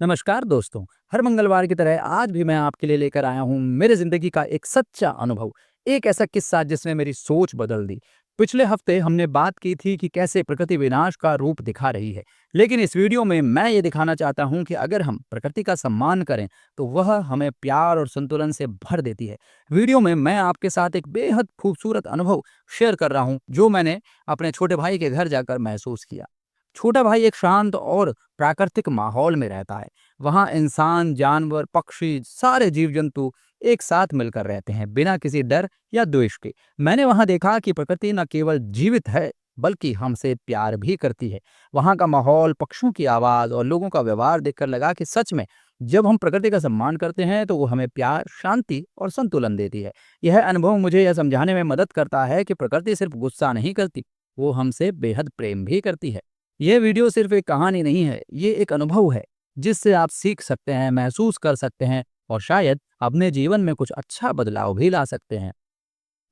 नमस्कार दोस्तों। हर मंगलवार की तरह आज भी मैं आपके लिए लेकर आया हूँ मेरे ज़िंदगी का एक सच्चा अनुभव, एक ऐसा किस्सा जिसने मेरी सोच बदल दी। पिछले हफ्ते हमने बात की थी कि कैसे प्रकृति विनाश का रूप दिखा रही है, लेकिन इस वीडियो में मैं ये दिखाना चाहता हूँ कि अगर हम प्रकृति का सम्मान करें, तो वह हमें प्यार और संतुलन से भर देती है। वीडियो में मैं आपके साथ एक बेहद खूबसूरत अनुभव शेयर कर रहा हूँ, जो मैंने अपने छोटे भाई के घर जाकर महसूस किया। छोटा भाई एक शांत और प्राकृतिक माहौल में रहता है। वहाँ इंसान, जानवर, पक्षी, सारे जीव-जंतु एक साथ मिलकर रहते हैं, बिना किसी डर या द्वेष के। मैंने वहाँ देखा कि प्रकृति न केवल जीवित है, बल्कि हमसे प्यार भी करती है। वहाँ का माहौल, पक्षियों की आवाज़ और लोगों का व्यवहार देखकर लगा कि सच में जब हम प्रकृति का सम्मान करते हैं, तो वो हमें प्यार, शांति और संतुलन देती है। यह अनुभव मुझे यह समझाने में मदद करता है कि प्रकृति सिर्फ गुस्सा नहीं करती, वो हमसे बेहद प्रेम भी करती है। यह वीडियो सिर्फ एक कहानी नहीं है, ये एक अनुभव है जिससे आप सीख सकते हैं, महसूस कर सकते हैं और शायद अपने जीवन में कुछ अच्छा बदलाव भी ला सकते हैं।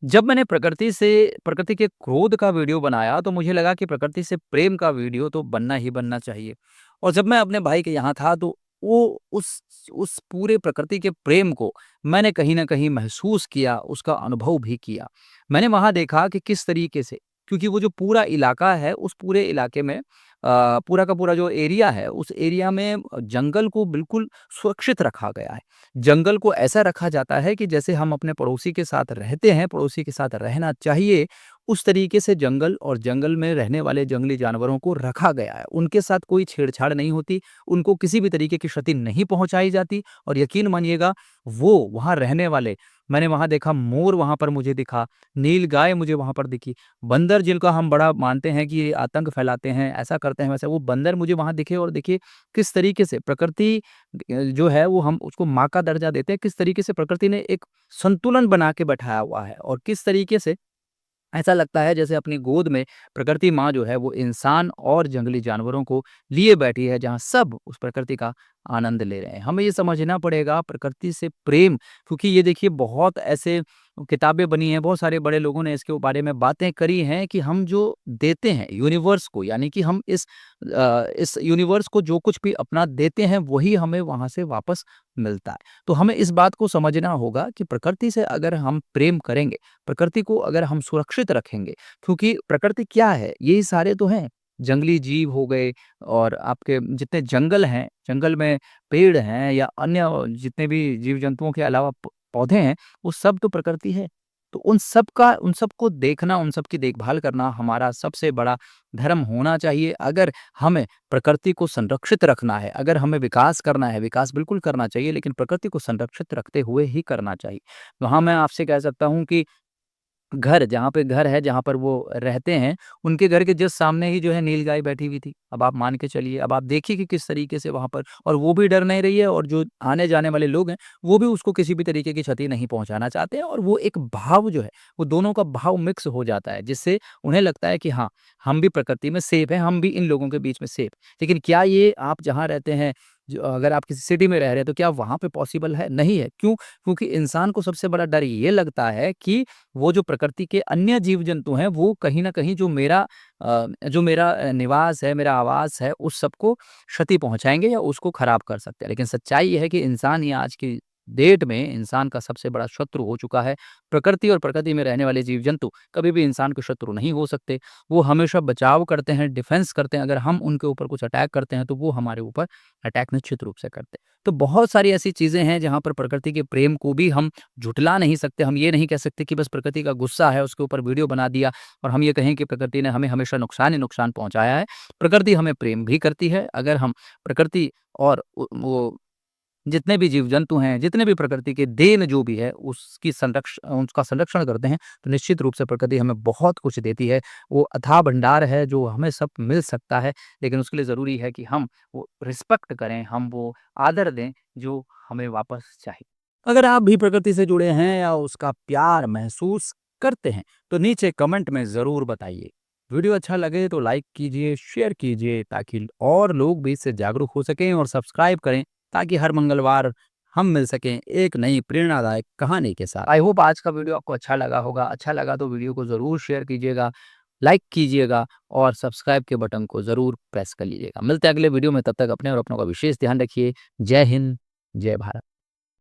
जब मैंने प्रकृति के क्रोध का वीडियो बनाया, तो मुझे लगा कि प्रकृति से प्रेम का वीडियो तो बनना ही बनना चाहिए। और जब मैं अपने भाई के यहाँ था, तो वो उस पूरे प्रकृति के प्रेम को मैंने कहीं न कहीं महसूस किया, उसका अनुभव भी किया। मैंने वहाँ देखा कि किस तरीके से, क्योंकि वो जो पूरा इलाका है, उस पूरे इलाके में पूरा का पूरा जो एरिया है, उस एरिया में जंगल को बिल्कुल सुरक्षित रखा गया है। जंगल को ऐसा रखा जाता है कि जैसे हम अपने पड़ोसी के साथ रहते हैं, पड़ोसी के साथ रहना चाहिए, उस तरीके से जंगल और जंगल में रहने वाले जंगली जानवरों को रखा गया है। उनके साथ कोई छेड़छाड़ नहीं होती, उनको किसी भी तरीके की क्षति नहीं पहुँचाई जाती और यकीन मानिएगा, वो वहाँ रहने वाले, मैंने वहाँ देखा मोर, वहाँ पर मुझे दिखा, नीलगाय मुझे वहाँ पर दिखी, बंदर जिनका हम बड़ा मानते हैं कि ये आतंक फैलाते हैं, ऐसा करते हैं, वैसे वो बंदर मुझे वहाँ दिखे। और देखिए किस तरीके से प्रकृति जो है वो हम उसको माँ का दर्जा देते हैं, किस तरीके से प्रकृति ने एक संतुलन बना के बैठाया हुआ है और किस तरीके से ऐसा लगता है जैसे अपनी गोद में प्रकृति माँ जो है वो इंसान और जंगली जानवरों को लिए बैठी है, जहाँ सब उस प्रकृति का आनंद ले रहे हैं। हमें ये समझना पड़ेगा प्रकृति से प्रेम, क्योंकि ये देखिए बहुत ऐसे किताबें बनी हैं, बहुत सारे बड़े लोगों ने इसके बारे में बातें करी हैं कि हम जो देते हैं यूनिवर्स को, यानी कि हम इस यूनिवर्स को जो कुछ भी अपना देते हैं, वही हमें वहाँ से वापस मिलता है। तो हमें इस बात को समझना होगा कि प्रकृति से अगर हम प्रेम करेंगे, प्रकृति को अगर हम सुरक्षित रखेंगे, क्योंकि प्रकृति क्या है? यही सारे तो हैं। जंगली जीव हो गए और आपके जितने जंगल हैं, जंगल में पेड़ हैं या अन्य जितने भी जीव-जंतुओं के अलावा प पौधे हैं, वो सब तो प्रकृति है। तो उन सबको देखना, उन सब की देखभाल करना हमारा सबसे बड़ा धर्म होना चाहिए। अगर हमें प्रकृति को संरक्षित रखना है, अगर हमें विकास करना है, विकास बिल्कुल करना चाहिए, लेकिन प्रकृति को संरक्षित रखते हुए ही करना चाहिए। वहाँ मैं आपसे कह सकता हूँ कि जहाँ पे घर है, जहाँ पर वो रहते हैं, उनके घर के जस्ट सामने ही जो है नीलगाय बैठी हुई थी। अब आप मान के चलिए, अब आप देखिए कि किस तरीके से वहाँ पर, और वो भी डर नहीं रही है और जो आने-जाने वाले लोग हैं, वो भी उसको किसी भी तरीके की क्षति नहीं पहुँचाना चाहते हैं और वो एक भाव जो है, वो दोनों का भाव मिक्स हो जाता है, जिससे उन्हें लगता है कि हाँ, हम भी प्रकृति में सेफ हैं, हम भी इन लोगों के बीच में सेफ। लेकिन क्या ये आप जहाँ रहते हैं, जो अगर आप किसी सिटी में रह रहे हैं, तो क्या वहाँ पे पॉसिबल है? नहीं है। क्यों? क्योंकि इंसान को सबसे बड़ा डर ये लगता है कि वो जो प्रकृति के अन्य जीव-जंतु हैं, वो कहीं न कहीं जो मेरा निवास है, मेरा आवास है, उस सबको क्षति पहुँचाएँगे या उसको खराब कर सकते हैं। लेकिन सच्चाई ये है कि इंसान ही आज की डेट में इंसान का सबसे बड़ा शत्रु हो चुका है। प्रकृति और प्रकृति में रहने वाले जीव-जंतु कभी भी इंसान के शत्रु नहीं हो सकते। वो हमेशा बचाव करते हैं, डिफेंस करते हैं। अगर हम उनके ऊपर कुछ अटैक करते हैं, तो वो हमारे ऊपर अटैक निश्चित रूप से करते हैं। तो बहुत सारी ऐसी चीज़ें हैं, जहाँ पर प्रकृति के प्रेम को भी हम झुठला नहीं सकते। हम ये नहीं कह सकते कि बस प्रकृति का गुस्सा है, उसके ऊपर वीडियो बना दिया और हम ये कहें कि प्रकृति ने हमें हमेशा नुकसान ही नुकसान पहुँचाया है। प्रकृति हमें प्रेम भी करती है। अगर हम प्रकृति और वो जितने भी जीव-जंतु हैं, जितने भी प्रकृति के देन जो भी है, उसका संरक्षण करते हैं, तो निश्चित रूप से प्रकृति हमें बहुत कुछ देती है। वो अथाह भंडार है, जो हमें सब मिल सकता है, लेकिन उसके लिए ज़रूरी है कि हम वो रिस्पेक्ट करें, हम वो आदर दें, जो हमें वापस चाहिए। अगर आप भी प्रकृति से जुड़े हैं या उसका प्यार महसूस करते हैं, तो नीचे कमेंट में ज़रूर बताइए। वीडियो अच्छा लगे तो लाइक कीजिए, शेयर कीजिए, ताकि और लोग भी इससे जागरूक हो सकें, और सब्सक्राइब करें, ताकि हर मंगलवार हम मिल सकें एक नई प्रेरणादायक कहानी के साथ। आई होप आज का वीडियो आपको अच्छा लगा होगा। अच्छा लगा तो वीडियो को ज़रूर शेयर कीजिएगा। लाइक कीजिएगा और सब्सक्राइब के बटन को ज़रूर प्रेस कर लीजिएगा। मिलते हैं अगले वीडियो में, तब तक अपने और अपनों का विशेष ध्यान रखिए। जय हिंद, जय भारत।